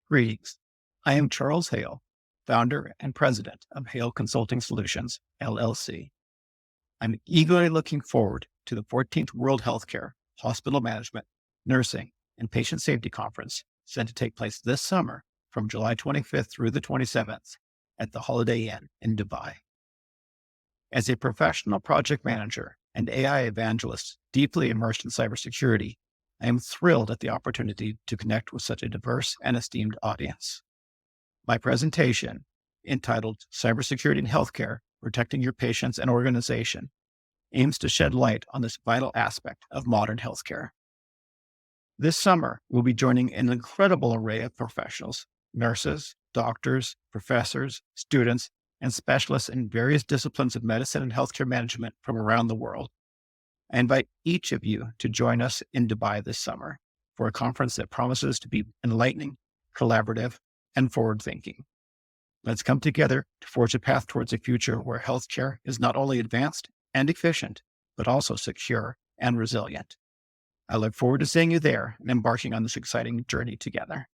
Greetings. I am Charles Hale, founder and president of Hale Consulting Solutions, LLC. I'm eagerly looking forward to the 14th World Healthcare, Hospital Management, Nursing, and Patient Safety Conference set to take place this summer from July 25th through the 27th at the Holiday Inn in Dubai. As a professional project manager and AI evangelist deeply immersed in cybersecurity, I am thrilled at the opportunity to connect with such a diverse and esteemed audience. My presentation, entitled Cybersecurity in Healthcare, Protecting Your Patients and Organization, aims to shed light on this vital aspect of modern healthcare. This summer, we'll be joining an incredible array of professionals, nurses, doctors, professors, students, and specialists in various disciplines of medicine and healthcare management from around the world. I invite each of you to join us in Dubai this summer for a conference that promises to be enlightening, collaborative, and forward-thinking. Let's come together to forge a path towards a future where healthcare is not only advanced and efficient, but also secure and resilient. I look forward to seeing you there and embarking on this exciting journey together.